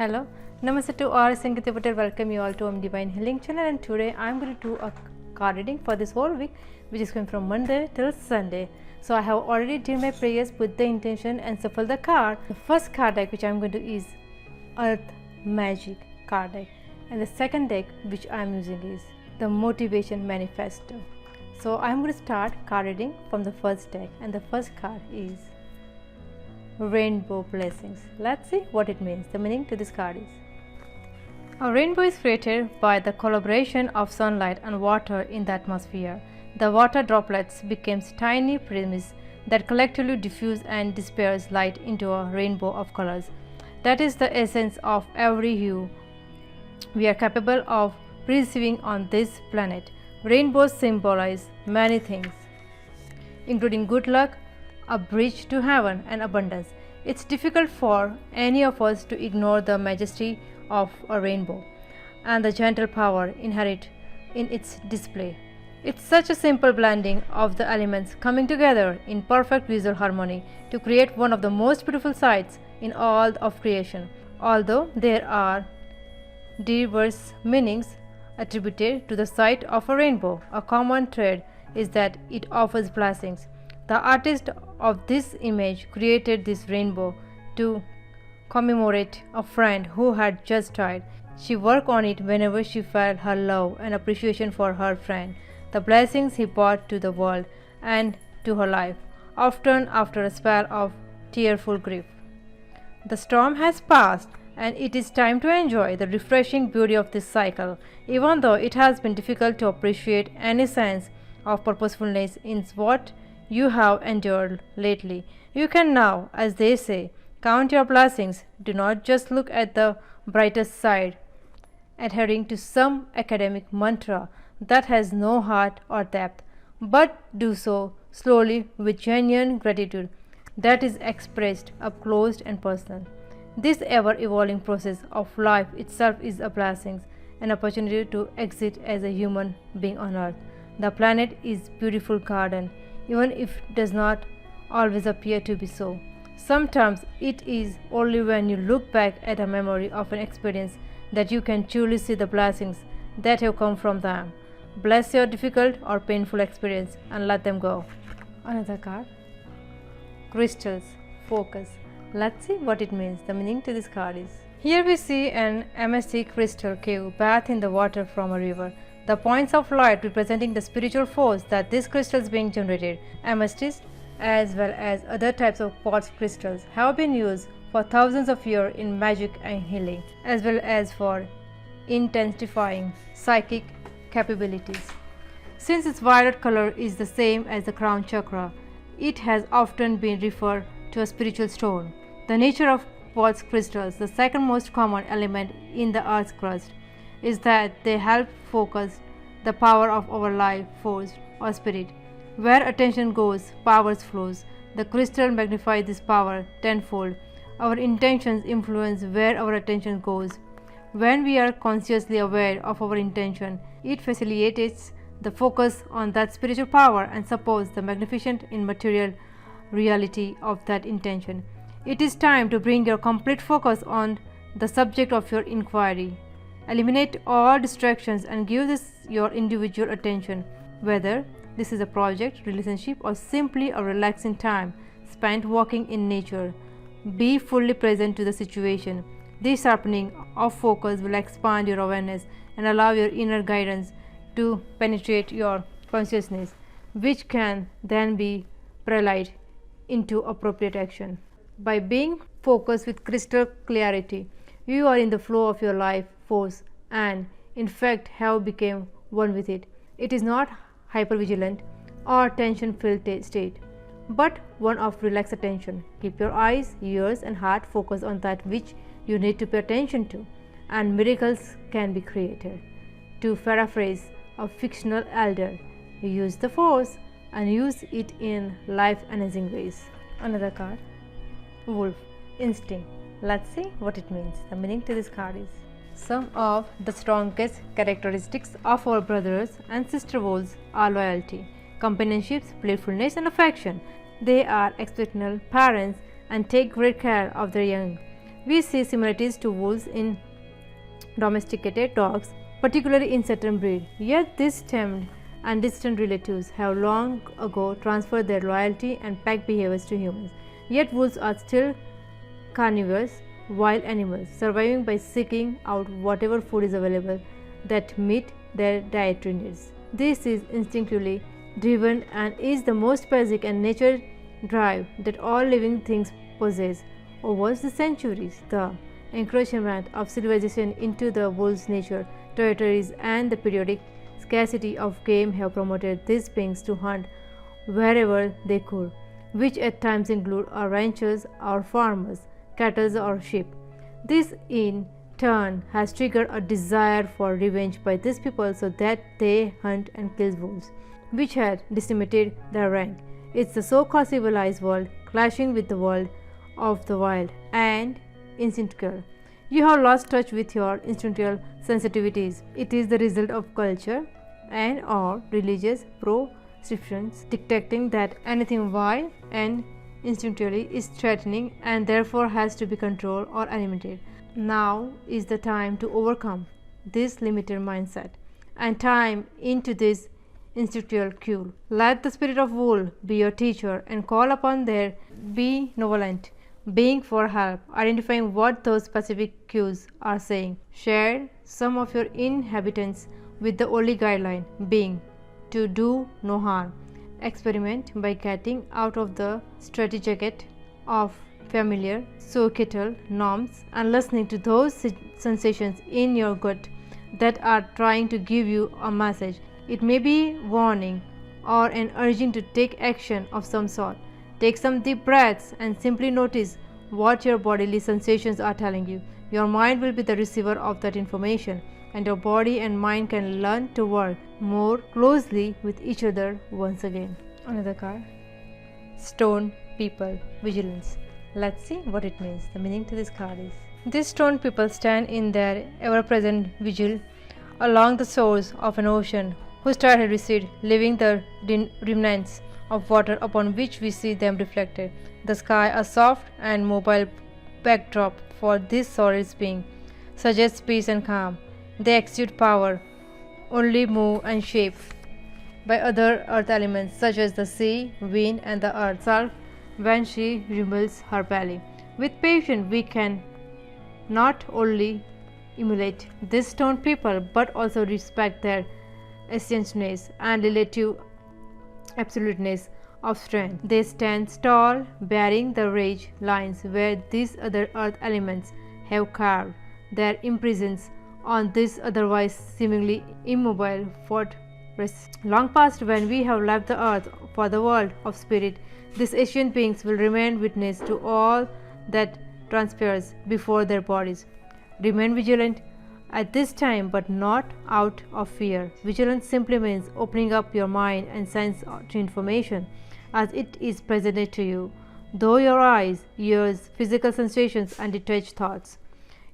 Hello, Namaste to all. Sangeeta Patel. Welcome you all to Divine Healing channel, and today I am going to do a card reading for this whole week, which is going from Monday till Sunday. So I have already did my prayers with the intention and shuffle the card. The first card deck which I am going to use Earth Magic card deck, and the second deck which I am using is the Motivation Manifesto. So I am going to start card reading from the first deck, and the first card is Rainbow Blessings. Let's see what it means. The meaning to this card is: a rainbow is created by the collaboration of sunlight and water in the atmosphere. The water droplets become tiny prisms that collectively diffuse and disperse light into a rainbow of colors. That is the essence of every hue we are capable of perceiving on this planet. Rainbows symbolize many things, including good luck, a bridge to heaven, and abundance. It's difficult for any of us to ignore the majesty of a rainbow and the gentle power inherent in its display. It's such a simple blending of the elements coming together in perfect visual harmony to create one of the most beautiful sights in all of creation. Although there are diverse meanings attributed to the sight of a rainbow, a common thread is that it offers blessings. The artist of this image created this rainbow to commemorate a friend who had just died. She worked on it whenever she felt her love and appreciation for her friend, the blessings he brought to the world and to her life, often after a spell of tearful grief. The storm has passed, and it is time to enjoy the refreshing beauty of this cycle. Even though it has been difficult to appreciate any sense of purposefulness in what you have endured lately, you can now, as they say, count your blessings. Do not just look at the brightest side, adhering to some academic mantra that has no heart or depth, but do so slowly with genuine gratitude that is expressed up close and personal. This ever-evolving process of life itself is a blessing, an opportunity to exist as a human being on earth. The planet is a beautiful garden, even if it does not always appear to be so. Sometimes it is only when you look back at a memory of an experience that you can truly see the blessings that have come from them. Bless your difficult or painful experience and let them go. Another card, Crystals Focus. Let's see what it means. The meaning to this card is: here we see an amethyst crystal cave bathed in the water from a river. The points of light representing the spiritual force that this crystal is being generated. Amethyst, as well as other types of quartz crystals, have been used for thousands of years in magic and healing, as well as for intensifying psychic capabilities. Since its violet color is the same as the crown chakra, it has often been referred to a spiritual stone. The nature of quartz crystals, the second most common element in the Earth's crust, is that they help focus the power of our life force or spirit. Where attention goes, power flows. The crystal magnifies this power tenfold. Our intentions influence where our attention goes. When we are consciously aware of our intention, it facilitates the focus on that spiritual power and supports the magnificent immaterial reality of that intention. It is time to bring your complete focus on the subject of your inquiry. Eliminate all distractions and give this your individual attention, whether this is a project, relationship, or simply a relaxing time spent walking in nature. Be fully present to the situation. This sharpening of focus will expand your awareness and allow your inner guidance to penetrate your consciousness, which can then be applied into appropriate action. By being focused with crystal clarity, you are in the flow of your life force and in fact have become one with it. It is not hypervigilant or tension-filled state, but one of relaxed attention. Keep your eyes, ears, and heart focused on that which you need to pay attention to, and miracles can be created. To paraphrase a fictional elder, you use the force and use it in life-enhancing ways. Another card, Wolf Instinct. Let's see what it means. The meaning to this card is: some of the strongest characteristics of our brothers and sister wolves are loyalty, companionship, playfulness, and affection. They are exceptional parents and take great care of their young. We see similarities to wolves in domesticated dogs, particularly in certain breeds. Yet these tamed and distant relatives have long ago transferred their loyalty and pack behaviors to humans. Yet wolves are still carnivorous, wild animals, surviving by seeking out whatever food is available that meet their dietary needs. This is instinctively driven and is the most basic and nature drive that all living things possess. Over the centuries, the encroachment of civilization into the wolf's nature, territories, and the periodic scarcity of game have promoted these beings to hunt wherever they could, which at times include our ranchers or farmers, cattle or sheep. This in turn has triggered a desire for revenge by these people so that they hunt and kill wolves, which had decimated their rank. It's the so-called civilized world clashing with the world of the wild and instinctual. You have lost touch with your instinctual sensitivities. It is the result of culture and or religious prescriptions dictating that anything wild and instinctually is threatening and therefore has to be controlled or eliminated. Now is the time to overcome this limited mindset and time into this instinctual cue. Let the spirit of wolf be your teacher and call upon their benevolent being for help, identifying what those specific cues are saying. Share some of your inhabitants with the only guideline being to do no harm. Experiment by getting out of the straitjacket of familiar societal norms and listening to those sensations in your gut that are trying to give you a message. It may be warning or an urging to take action of some sort. Take some deep breaths and simply notice what your bodily sensations are telling you. Your mind will be the receiver of that information, and your body and mind can learn to work more closely with each other once again. Another card. Stone people, vigilance. Let's see what it means. The meaning to this card is: these stone people stand in their ever-present vigil along the shores of an ocean whose tide had receded, leaving the remnants of water upon which we see them reflected. The sky, a soft and mobile backdrop for this solid being, suggests peace and calm. They exude power, only move and shape by other earth elements such as the sea, wind, and the earth itself when she rumbles her belly. With patience, we can not only emulate these stone people but also respect their essentialness and relative absoluteness of strength. They stand tall, bearing the ridge lines where these other earth elements have carved their impressions on this otherwise seemingly immobile fortress. Long past, when we have left the earth for the world of spirit, these ancient beings will remain witness to all that transpires before their bodies. Remain vigilant at this time, but not out of fear. Vigilance simply means opening up your mind and sense to information as it is presented to you, though your eyes, ears, physical sensations, and detached thoughts.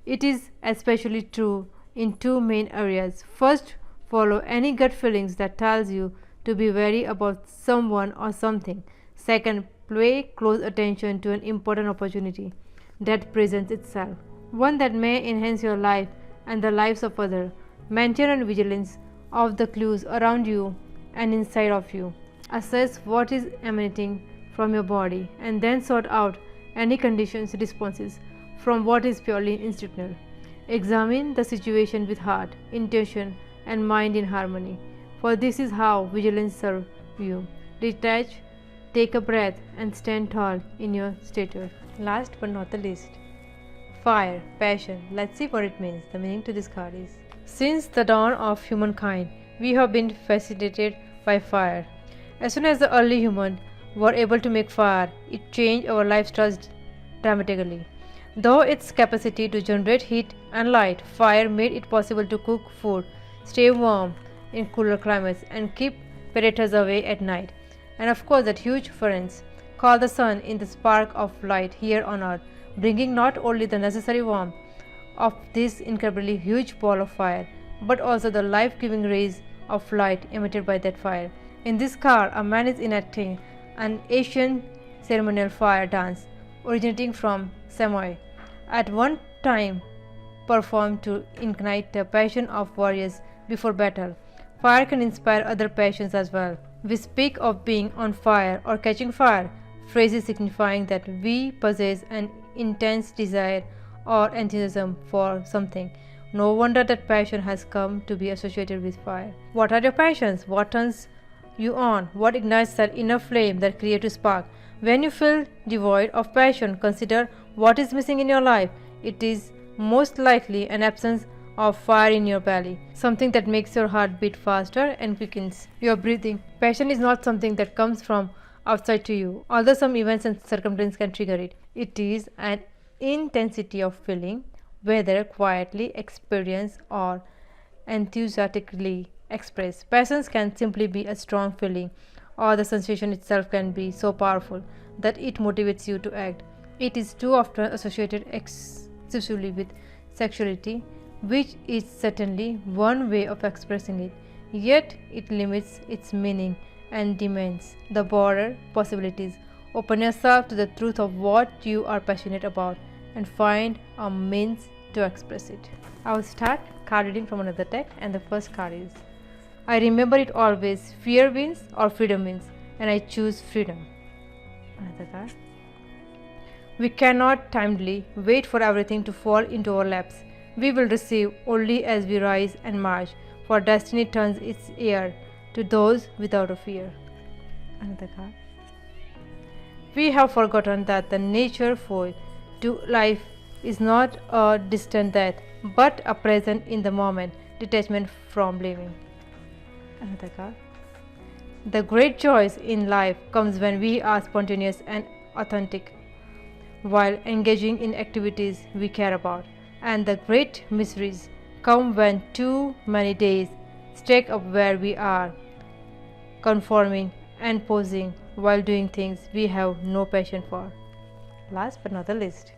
It is especially true in two main areas. First, follow any gut feelings that tells you to be wary about someone or something. Second, pay close attention to an important opportunity that presents itself, one that may enhance your life and the lives of others. Maintain vigilance of the clues around you and inside of you. Assess what is emanating from your body and then sort out any conditions responses from what is purely instinctual. Examine the situation with heart, intention, and mind in harmony, for this is how vigilance serves you. Detach, take a breath, and stand tall in your stature. Last but not the least, fire, passion. Let's see what it means. The meaning to this card is: since the dawn of humankind, we have been fascinated by fire. As soon as the early humans were able to make fire, it changed our lifestyles dramatically. Though its capacity to generate heat and light, fire made it possible to cook food, stay warm in cooler climates, and keep predators away at night. And of course, that huge furnace called the sun in the spark of light here on earth, bringing not only the necessary warmth of this incredibly huge ball of fire, but also the life-giving rays of light emitted by that fire. In this card, a man is enacting an ancient ceremonial fire dance originating from Samoa, at one time performed to ignite the passion of warriors before battle. Fire can inspire other passions as well. We speak of being on fire or catching fire, phrases signifying that we possess an intense desire or enthusiasm for something. No wonder that passion has come to be associated with fire. What are your passions? What turns you on? What ignites that inner flame, that creative spark? When you feel devoid of passion, consider what is missing in your life. It is most likely an absence of fire in your belly, something that makes your heart beat faster and quickens your breathing. Passion is not something that comes from outside to you, although some events and circumstances can trigger it. It is an intensity of feeling, whether quietly experienced or enthusiastically expressed. Passions can simply be a strong feeling, or the sensation itself can be so powerful that it motivates you to act. It is too often associated exclusively with sexuality, which is certainly one way of expressing it, yet it limits its meaning and demands the broader possibilities. Open yourself to the truth of what you are passionate about and find a means to express it. I will start card reading from another deck, and the first card is I remember it always, fear wins or freedom wins, and I choose freedom. Another card. We cannot timely wait for everything to fall into our laps. We will receive only as we rise and march, for destiny turns its ear to those without a fear. Another card. We have forgotten that the nature foil to life is not a distant death, but a present in the moment, detachment from living. Another card. The great joys in life comes when we are spontaneous and authentic, while engaging in activities we care about, and the great miseries come when too many days stack up where we are conforming and posing while doing things we have no passion for. Last but not the least,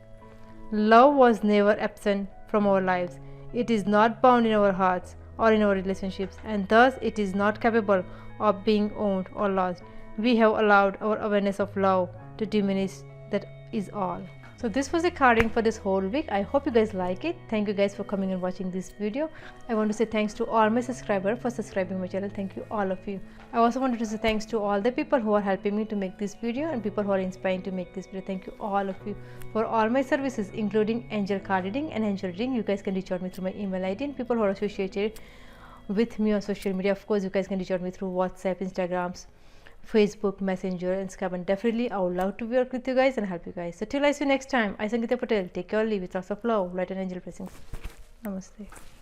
love was never absent from our lives. It is not bound in our hearts or in our relationships, and thus it is not capable of being owned or lost. We have allowed our awareness of love to diminish, that is all. So this was the carding for this whole week. I hope you guys like it. Thank you guys for coming and watching this video. I want to say thanks to all my subscribers for subscribing my channel. Thank you, all of you. I also wanted to say thanks to all the people who are helping me to make this video and people who are inspiring to make this video. Thank you, all of you, for all my services, including angel card reading and angel reading. You guys can reach out me through my email ID, and people who are associated with me on social media, of course, you guys can reach out me through WhatsApp, Instagrams, Facebook, Messenger, and Skype, and definitely I would love to work with you guys and help you guys. So till I see you next time, I Sangeeta Patel, take care, leave with lots of love, light and angel blessings. Namaste.